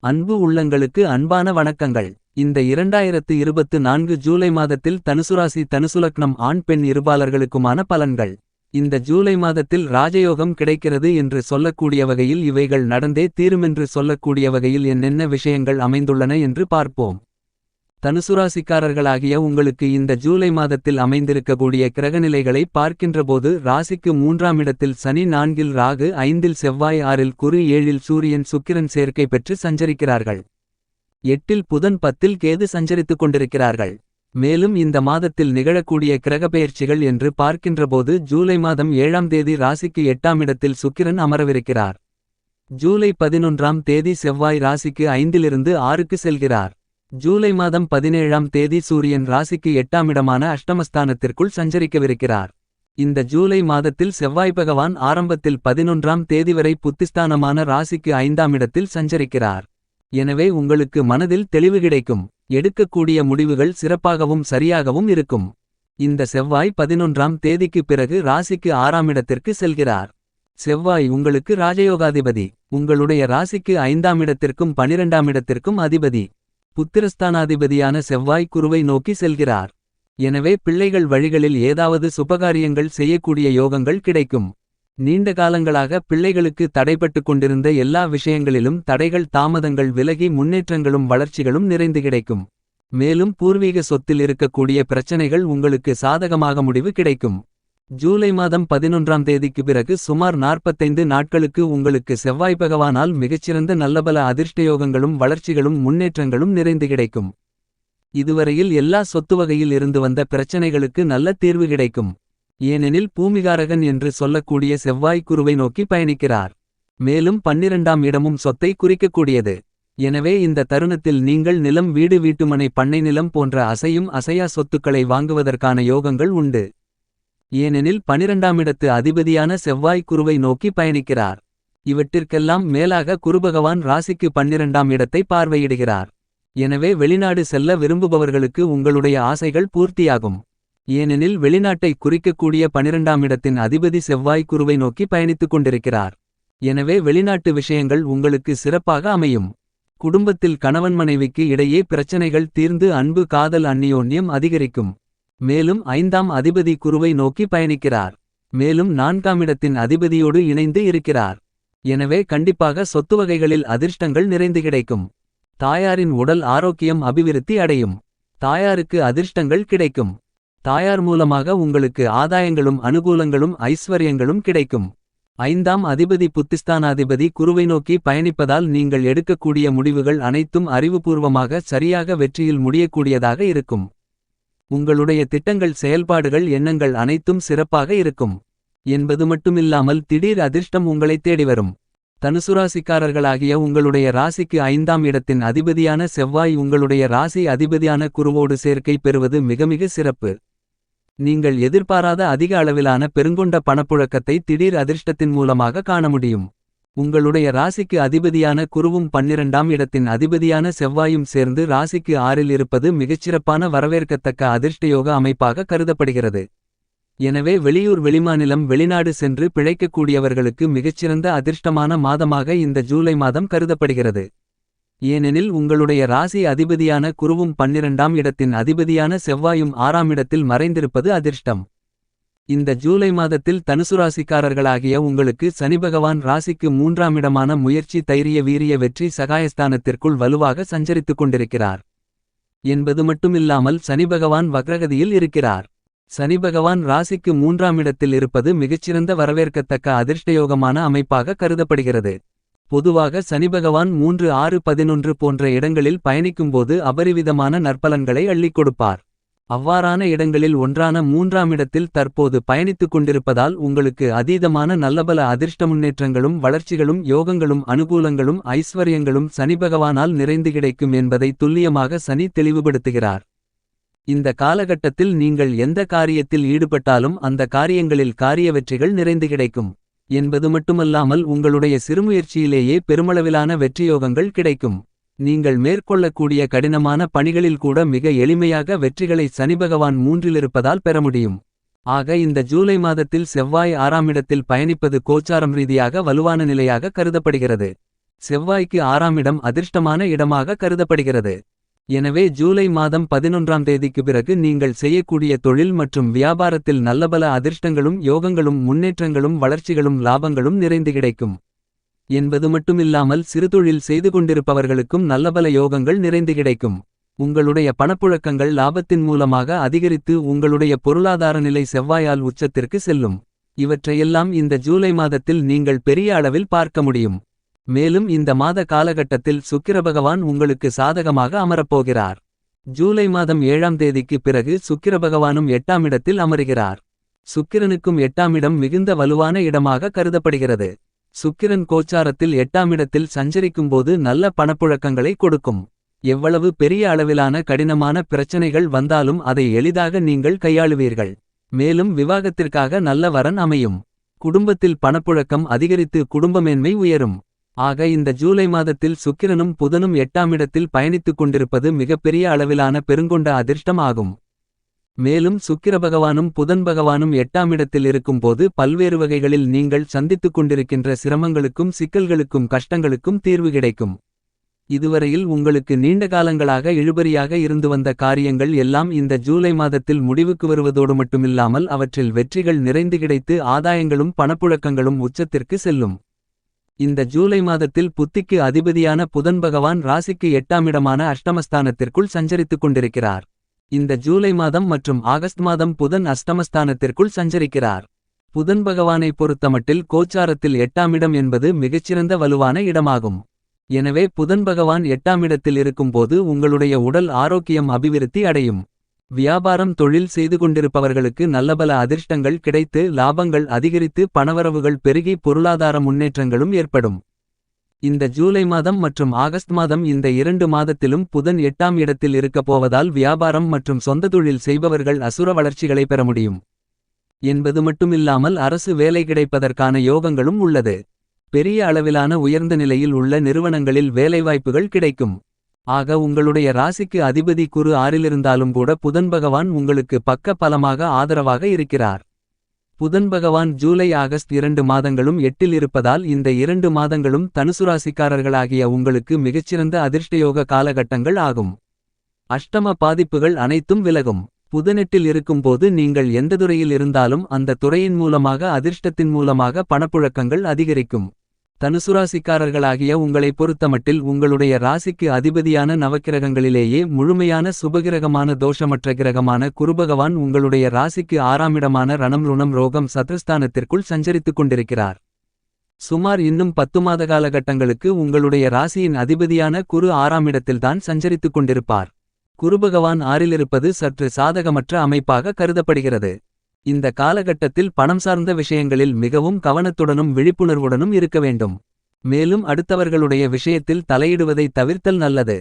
அன்பு உள்ளங்களுக்கு அன்பான வணக்கங்கள். இந்த 2024 ஜூலை மாதத்தில் தனுசுராசி தனுசுலக்னம் ஆண் பெண் இருபாலர்களுக்குமான பலன்கள். இந்த ஜூலை மாதத்தில் ராஜயோகம் கிடைக்கிறது என்று சொல்லக்கூடிய வகையில் இவைகள் நடந்தே தீருமென்று சொல்லக்கூடிய வகையில் என்னென்ன விஷயங்கள் அமைந்துள்ளன என்று பார்ப்போம். தனுசுராசிக்காரர்களாகிய உங்களுக்கு இந்த ஜூலை மாதத்தில் அமைந்திருக்கக்கூடிய கிரகநிலைகளை பார்க்கின்றபோது ராசிக்கு 3ஆம் இடத்தில் சனி, 4இல் ராகு, 5இல் செவ்வாய், 6இல் குரு, 7இல் சூரியன் சுக்கிரன் சேர்க்கை பெற்று சஞ்சரிக்கிறார்கள். 8இல் புதன், 10இல் கேது சஞ்சரித்துக் கொண்டிருக்கிறார்கள். மேலும் இந்த மாதத்தில் நிகழக்கூடிய கிரகப்பெயர்ச்சிகள் என்று பார்க்கின்றபோது ஜூலை மாதம் 7ஆம் தேதி ராசிக்கு 8ஆம் இடத்தில் சுக்கிரன் அமரவிருக்கிறார். ஜூலை 11ஆம் தேதி செவ்வாய் ராசிக்கு 5இலிருந்து 6க்கு செல்கிறார். ஜூலை மாதம் 17ஆம் தேதி சூரியன் ராசிக்கு 8ஆம் இடமான அஷ்டமஸ்தானத்திற்குள் சஞ்சரிக்கவிருக்கிறார். இந்த ஜூலை மாதத்தில் செவ்வாய் பகவான் ஆரம்பத்தில் 11ஆம் தேதி வரை புத்திஸ்தானமான ராசிக்கு 5ஆம் இடத்தில் சஞ்சரிக்கிறார். எனவே உங்களுக்கு மனதில் தெளிவு கிடைக்கும். எடுக்கக்கூடிய முடிவுகள் சிறப்பாகவும் சரியாகவும் இருக்கும். இந்த செவ்வாய் 11ஆம் தேதிக்கு பிறகு ராசிக்கு 6ஆம் இடத்திற்கு செல்கிறார். செவ்வாய் உங்களுக்கு ராஜயோகாதிபதி. உங்களுடைய ராசிக்கு 5ஆம் இடத்திற்கும் 12ஆம் இடத்திற்கும் அதிபதி. புத்திரஸ்தானாதிபதியான செவ்வாய் குருவை நோக்கி செல்கிறார். எனவே பிள்ளைகள் வழிகளில் ஏதாவது சுபகாரியங்கள் செய்யக்கூடிய யோகங்கள் கிடைக்கும். நீண்ட காலங்களாக பிள்ளைகளுக்கு தடைபட்டுக் கொண்டிருந்த எல்லா விஷயங்களிலும் தடைகள் தாமதங்கள் விலகி முன்னேற்றங்களும் வளர்ச்சிகளும் நிறைந்து கிடைக்கும். மேலும் பூர்வீக சொத்தில் இருக்கக்கூடிய பிரச்சனைகள் உங்களுக்கு சாதகமாக முடிவு கிடைக்கும். ஜூலை மாதம் 11ஆம் தேதிக்கு பிறகு சுமார் 45 நாட்களுக்கு உங்களுக்கு செவ்வாய் பகவானால் மிகச்சிறந்த நல்லபல அதிர்ஷ்டயோகங்களும் வளர்ச்சிகளும் முன்னேற்றங்களும் நிறைந்து கிடைக்கும். இதுவரையில் எல்லா சொத்து வகையில் இருந்து வந்த பிரச்சனைகளுக்கு நல்ல தீர்வு கிடைக்கும். ஏனெனில் பூமிகாரகன் என்று சொல்லக்கூடிய செவ்வாய் குருவை நோக்கி பயணிக்கிறார். மேலும் 12ஆம் இடமும் சொத்தை குறிக்கக்கூடியது. எனவே இந்த தருணத்தில் நீங்கள் நிலம், வீடு, வீட்டுமனை, பண்ணை நிலம் போன்ற அசையும் அசையா சொத்துக்களை வாங்குவதற்கான யோகங்கள் உண்டு. ஏனெனில் 12ஆம் இடத்து அதிபதியான செவ்வாய் குருவை நோக்கி பயணிக்கிறார். இவற்றிற்கெல்லாம் மேலாக குருபகவான் ராசிக்கு 12ஆம் இடத்தை பார்வையிடுகிறார். எனவே வெளிநாடு செல்ல விரும்புபவர்களுக்கு உங்களுடைய ஆசைகள் பூர்த்தியாகும். ஏனெனில் வெளிநாட்டை குறிக்கக்கூடிய 12ஆம் இடத்தின் அதிபதி செவ்வாய் குருவை நோக்கி பயணித்துக் கொண்டிருக்கிறார். எனவே வெளிநாட்டு விஷயங்கள் உங்களுக்கு சிறப்பாக அமையும். குடும்பத்தில் கணவன் மனைவிக்கு இடையே பிரச்சனைகள் தீர்ந்து அன்பு, காதல், அந்நியோன்யம் அதிகரிக்கும். மேலும் 5ஆம் அதிபதி குருவை நோக்கி பயணிக்கிறார். மேலும் 4ஆம் இடத்தின் அதிபதியோடு இணைந்து இருக்கிறார். எனவே கண்டிப்பாக சொத்து வகைகளில் அதிர்ஷ்டங்கள் நிறைந்து கிடைக்கும். தாயாரின் உடல் ஆரோக்கியம் அபிவிருத்தி அடையும். தாயாருக்கு அதிர்ஷ்டங்கள் கிடைக்கும். தாயார் மூலமாக உங்களுக்கு ஆதாயங்களும் அனுகூலங்களும் ஐஸ்வர்யங்களும் கிடைக்கும். 5ஆம் அதிபதி புத்திஸ்தானாதிபதி குருவை நோக்கி பயணிப்பதால் நீங்கள் எடுக்கக்கூடிய முடிவுகள் அனைத்தும் அறிவுபூர்வமாக சரியாக வெற்றியில் முடியக்கூடியதாக இருக்கும். உங்களுடைய திட்டங்கள், செயல்பாடுகள், எண்ணங்கள் அனைத்தும் சிறப்பாக இருக்கும் என்பது மட்டுமில்லாமல் திடீர் அதிர்ஷ்டம் உங்களை தேடிவரும். தனுசுராசிக்காரர்களாகிய உங்களுடைய ராசிக்கு 5ஆம் இடத்தின் அதிபதியான செவ்வாய் உங்களுடைய ராசி அதிபதியான குருவோடு சேர்க்கை பெறுவது மிக மிக சிறப்பு. நீங்கள் எதிர்பாராத அதிக அளவிலான பெருங்கொண்ட பணப்புழக்கத்தை திடீர் அதிர்ஷ்டத்தின் மூலமாக காண முடியும். உங்களுடைய ராசிக்கு அதிபதியான குருவும் 12ஆம் இடத்தின் அதிபதியான செவ்வாயும் சேர்ந்து ராசிக்கு 6இல் இருப்பது மிகச்சிறப்பான வரவேற்கத்தக்க அதிர்ஷ்டயோக அமைப்பாக கருதப்படுகிறது. எனவே வெளியூர், வெளிமாநிலம், வெளிநாடு சென்று பிழைக்கக்கூடியவர்களுக்கு மிகச்சிறந்த அதிர்ஷ்டமான மாதமாக இந்த ஜூலை மாதம் கருதப்படுகிறது. ஏனெனில் உங்களுடைய ராசி அதிபதியான குருவும் 12ஆம் இடத்தின் அதிபதியான செவ்வாயும் 6ஆம் இடத்தில் மறைந்திருப்பது அதிர்ஷ்டம். இந்த ஜூலை மாதத்தில் தனுசுராசிக்காரர்களாகிய உங்களுக்கு சனிபகவான் ராசிக்கு 3ஆம் இடமான முயற்சி, தைரிய, வீரிய, வெற்றி சகாயஸ்தானத்திற்குள் வலுவாக சஞ்சரித்துக் கொண்டிருக்கிறார். என்பது மட்டுமில்லாமல் சனிபகவான் வக்ரகதியில் இருக்கிறார். சனிபகவான் ராசிக்கு 3ஆம் இடத்தில் இருப்பது மிகச்சிறந்த வரவேற்கத்தக்க அதிர்ஷ்டயோகமான அமைப்பாக கருதப்படுகிறது. பொதுவாக சனிபகவான் 3, 6, 11 போன்ற இடங்களில் பயணிக்கும்போது அபரிவிதமான நற்பலன்களை அள்ளிக் கொடுப்பார். அவ்வாறான இடங்களில் ஒன்றான 3ஆம் இடத்தில் தற்போது பயணித்துக் கொண்டிருப்பதால் உங்களுக்கு அதீதமான நல்லபல அதிர்ஷ்ட முன்னேற்றங்களும் வளர்ச்சிகளும் யோகங்களும் அனுகூலங்களும் ஐஸ்வர்யங்களும் சனிபகவானால் நிறைந்து கிடைக்கும் என்பதை துல்லியமாக சனி தெளிவுபடுத்துகிறார். இந்த காலகட்டத்தில் நீங்கள் எந்த காரியத்தில் ஈடுபட்டாலும் அந்த காரியங்களில் காரிய வெற்றிகள் நிறைந்து கிடைக்கும் என்பது மட்டுமல்லாமல் உங்களுடைய சிறுமுயற்சியிலேயே பெருமளவிலான வெற்றியோகங்கள் கிடைக்கும். நீங்கள் மேற்கொள்ளக்கூடிய கடினமான பணிகளில் கூட மிக எளிமையாக வெற்றிகளை சனிபகவான் 3இலிருப்பதால் பெற முடியும். ஆக இந்த ஜூலை மாதத்தில் செவ்வாய் 6ஆம் இடத்தில் பயணிப்பது கோச்சாரம் ரீதியாக வலுவான நிலையாக கருதப்படுகிறது. செவ்வாய்க்கு 6ஆம் இடம் அதிர்ஷ்டமான இடமாக கருதப்படுகிறது. எனவே ஜூலை மாதம் 11ஆம் தேதிக்கு பிறகு நீங்கள் செய்யக்கூடிய தொழில் மற்றும் வியாபாரத்தில் நல்லபல அதிர்ஷ்டங்களும் யோகங்களும் முன்னேற்றங்களும் வளர்ச்சிகளும் லாபங்களும் நிறைந்து கிடைக்கும் என்பது மட்டுமில்லாமல் சிறுதொழில் செய்து கொண்டிருப்பவர்களுக்கும் நல்லபல யோகங்கள் நிறைந்து கிடைக்கும். உங்களுடைய பணப்புழக்கங்கள் லாபத்தின் மூலமாக அதிகரித்து உங்களுடைய பொருளாதார நிலை செவ்வாயால் உச்சத்திற்கு செல்லும். இவற்றையெல்லாம் இந்த ஜூலை மாதத்தில் நீங்கள் பெரிய அளவில் பார்க்க முடியும். மேலும் இந்த மாத காலகட்டத்தில் சுக்கிரபகவான் உங்களுக்கு சாதகமாக அமரப்போகிறார். ஜூலை மாதம் 7ஆம் தேதிக்கு பிறகு சுக்கிரபகவானும் 8ஆம் இடத்தில் அமருகிறார். சுக்கிரனுக்கும் 8ஆம் இடம் மிகுந்த வலுவான இடமாக கருதப்படுகிறது. சுக்கிரன் கோச்சாரத்தில் 8ஆம் இடத்தில் சஞ்சரிக்கும்போது நல்ல பணப்புழக்கங்களை கொடுக்கும். எவ்வளவு பெரிய அளவிலான கடினமான பிரச்சனைகள் வந்தாலும் அதை எளிதாக நீங்கள் கையாளுவீர்கள். மேலும் விவாகத்திற்காக நல்ல வரன் அமையும். குடும்பத்தில் பணப்புழக்கம் அதிகரித்து குடும்பமேன்மை உயரும். ஆக இந்த ஜூலை மாதத்தில் சுக்கிரனும் புதனும் 8ஆம் இடத்தில் பயணித்துக் கொண்டிருப்பது மிகப்பெரிய அளவிலான பெருங்கொண்ட அதிர்ஷ்டம் ஆகும். மேலும் சுக்கிரபகவானும் புதன் பகவானும் 8ஆம் இடத்தில் இருக்கும்போது பல்வேறு வகைகளில் நீங்கள் சந்தித்துக் கொண்டிருக்கின்ற சிரமங்களுக்கும் சிக்கல்களுக்கும் கஷ்டங்களுக்கும் தீர்வு கிடைக்கும். இதுவரையில் உங்களுக்கு நீண்ட காலங்களாக இழுபறியாக இருந்து வந்த காரியங்கள் எல்லாம் இந்த ஜூலை மாதத்தில் முடிவுக்கு வருவதோடு மட்டுமில்லாமல் அவற்றில் வெற்றிகள் நிறைந்து கிடைத்து ஆதாயங்களும் பணப்புழக்கங்களும் உச்சத்திற்கு செல்லும். இந்த ஜூலை மாதத்தில் புத்திக்கு அதிபதியான புதன் பகவான் ராசிக்கு 8ஆம் இடமான அஷ்டமஸ்தானத்திற்குள் சஞ்சரித்துக் கொண்டிருக்கிறார். இந்த ஜூலை மாதம் மற்றும் ஆகஸ்ட் மாதம் புதன் அஷ்டமஸ்தானத்திற்குள் சஞ்சரிக்கிறார். புதன் பகவானை பொறுத்தமட்டில் கோச்சாரத்தில் 8ஆம் இடம் என்பது மிகச்சிறந்த வலுவான இடமாகும். எனவே புதன் பகவான் 8ஆம் இடத்தில் இருக்கும்போது உங்களுடைய உடல் ஆரோக்கியம் அபிவிருத்தி அடையும். வியாபாரம் தொழில் செய்து கொண்டிருப்பவர்களுக்கு நல்லபல அதிர்ஷ்டங்கள் கிடைத்து லாபங்கள் அதிகரித்து பணவரவுகள் பெருகி பொருளாதார முன்னேற்றங்களும் ஏற்படும். இந்த ஜூலை மாதம் மற்றும் ஆகஸ்ட் மாதம் இந்த 2 மாதத்திலும் புதன் 8ஆம் இடத்தில் இருக்கப் போவதால் வியாபாரம் மற்றும் சொந்த தொழில் செய்பவர்கள் அசுர வளர்ச்சிகளை பெற முடியும் என்பது மட்டுமில்லாமல் அரசு வேலை கிடைப்பதற்கான யோகங்களும் உள்ளது. பெரிய அளவிலான உயர்ந்த நிலையில் உள்ள நிறுவனங்களில் வேலைவாய்ப்புகள் கிடைக்கும். ஆக உங்களுடைய ராசிக்கு அதிபதி குரு 6லிருந்தாலும் கூட புதன் பகவான் உங்களுக்கு பக்க பலமாக ஆதரவாக இருக்கிறார். புதன் பகவான் ஜூலை ஆகஸ்ட் 2 மாதங்களும் 8இல் இருப்பதால் இந்த 2 மாதங்களும் தனுசுராசிக்காரர்களாகிய உங்களுக்கு மிகச்சிறந்த அதிர்ஷ்டயோக காலகட்டங்கள் ஆகும். அஷ்டம பாதிப்புகள் அனைத்தும் விலகும். புதன் 8இல் இருக்கும்போது நீங்கள் எந்த துறையில் இருந்தாலும் அந்த துறையின் மூலமாக அதிர்ஷ்டத்தின் மூலமாக பணப்புழக்கங்கள் அதிகரிக்கும். தனுசுராசிக்காரர்களாகிய உங்களை பொறுத்தமட்டில் உங்களுடைய ராசிக்கு அதிபதியான நவக்கிரகங்களிலேயே முழுமையான சுபகிரகமான தோஷமற்ற கிரகமான குருபகவான் உங்களுடைய ராசிக்கு 6ஆம் இடமான ரணம் ருணம் ரோகம் சத்ருஸ்தானத்திற்குள் சஞ்சரித்துக் கொண்டிருக்கிறார். சுமார் இன்னும் 10 மாத காலகட்டங்களுக்கு உங்களுடைய ராசியின் அதிபதியான குரு 6ஆம் இடத்தில்தான் சஞ்சரித்துக் கொண்டிருப்பார். குருபகவான் 6இலிருப்பது சற்று சாதகமற்ற அமைப்பாக கருதப்படுகிறது. இந்த காலகட்டத்தில் பணம் சார்ந்த விஷயங்களில் மிகவும் கவனத்துடனும் விழிப்புணர்வுடனும் இருக்க வேண்டும். மேலும் அடுத்தவர்களுடைய விஷயத்தில் தலையிடுவதை தவிர்த்தல் நல்லது.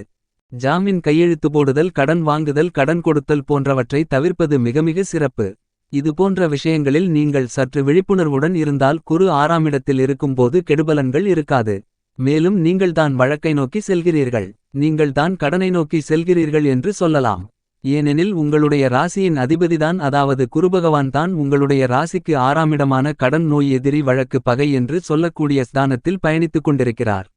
ஜாமீன் கையெழுத்து போடுதல் கடன் வாங்குதல் கடன் கொடுத்தல் போன்றவற்றை தவிர்ப்பது மிக மிக சிறப்பு. இதுபோன்ற விஷயங்களில் நீங்கள் சற்று விழிப்புணர்வுடன் இருந்தால் குரு 6ஆம் இடத்தில் இருக்கும்போது கெடுபலன்கள் இருக்காது. மேலும் நீங்கள்தான் வழக்கை நோக்கி செல்கிறீர்கள், நீங்கள்தான் கடனை நோக்கி செல்கிறீர்கள் என்று சொல்லலாம். ஏனெனில் உங்களுடைய ராசியின் அதிபதிதான் அதாவது குருபகவான் தான் உங்களுடைய ராசிக்கு 6ஆம் இடமான கடன் நோய் எதிரி வழக்கு பகை என்று சொல்லக்கூடிய ஸ்தானத்தில் பயணித்துக் கொண்டிருக்கிறார்.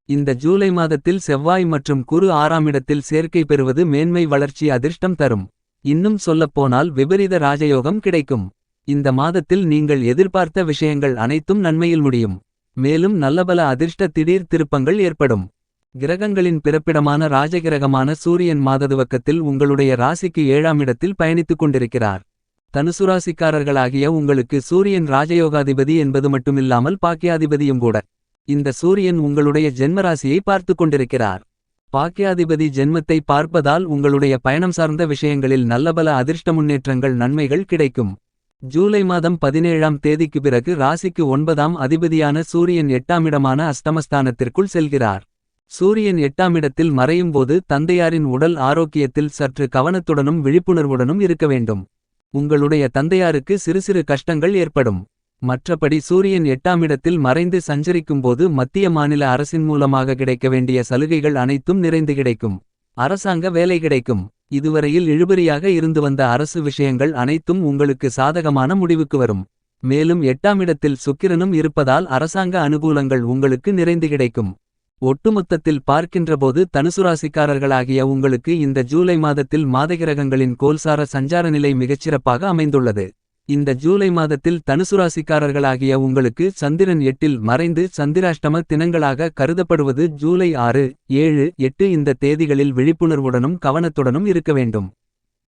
இந்த ஜூலை மாதத்தில் செவ்வாய் மற்றும் குரு 6ஆம் இடத்தில் சேர்க்கை பெறுவது மேன்மை வளர்ச்சி அதிர்ஷ்டம் தரும். இன்னும் சொல்லப்போனால் விபரீத ராஜயோகம் கிடைக்கும். இந்த மாதத்தில் நீங்கள் எதிர்பார்த்த விஷயங்கள் அனைத்தும் நன்மையில் முடியும். மேலும் நல்லபல அதிர்ஷ்ட திடீர் திருப்பங்கள் ஏற்படும். கிரகங்களின் பிறப்பிடமான ராஜகிரகமான சூரியன் மாததுவக்கத்தில் உங்களுடைய ராசிக்கு 7ஆம் இடத்தில் பயணித்துக் கொண்டிருக்கிறார். தனுசுராசிக்காரர்களாகிய உங்களுக்கு சூரியன் ராஜயோகாதிபதி என்பது மட்டுமில்லாமல் பாக்கியாதிபதியும் கூட. இந்த சூரியன் உங்களுடைய ஜென்மராசியை பார்த்து கொண்டிருக்கிறார். பாக்கியாதிபதி ஜென்மத்தை பார்ப்பதால் உங்களுடைய பயணம் சார்ந்த விஷயங்களில் நல்லபல அதிர்ஷ்ட முன்னேற்றங்கள் நன்மைகள் கிடைக்கும். ஜூலை மாதம் 17ஆம் தேதிக்கு பிறகு ராசிக்கு 9ஆம் அதிபதியான சூரியன் 8ஆம் இடமான அஷ்டமஸ்தானத்திற்குள் செல்கிறார். சூரியன் 8ஆம் இடத்தில் மறையும்போது தந்தையாரின் உடல் ஆரோக்கியத்தில் சற்று கவனத்துடனும் விழிப்புணர்வுடனும் இருக்க வேண்டும். உங்களுடைய தந்தையாருக்கு சிறு சிறு கஷ்டங்கள் ஏற்படும். மற்றபடி சூரியன் 8ஆம் இடத்தில் மறைந்து சஞ்சரிக்கும்போது மத்திய மாநில அரசின் மூலமாக கிடைக்க வேண்டிய சலுகைகள் அனைத்தும் நிறைந்து கிடைக்கும். அரசாங்க வேலை கிடைக்கும். இதுவரையில் இழுபறியாக இருந்து வந்த அரசு விஷயங்கள் அனைத்தும் உங்களுக்கு சாதகமான முடிவுக்கு வரும். மேலும் 8ஆம் இடத்தில் சுக்கிரனும் இருப்பதால் அரசாங்க அனுகூலங்கள் உங்களுக்கு நிறைந்து கிடைக்கும். ஒட்டுமொத்தத்தில் பார்க்கின்றபோது தனுசுராசிக்காரர்களாகிய உங்களுக்கு இந்த ஜூலை மாதத்தில் மாதகிரகங்களின் கோல்சார சஞ்சார நிலை மிகச்சிறப்பாக அமைந்துள்ளது. இந்த ஜூலை மாதத்தில் தனுசுராசிக்காரர்களாகிய உங்களுக்கு சந்திரன் 8இல் மறைந்து சந்திராஷ்டம தினங்களாக கருதப்படுவது ஜூலை 6, 7, 8 இந்த தேதிகளில் விழிப்புணர்வுடனும் கவனத்துடனும் இருக்க வேண்டும்.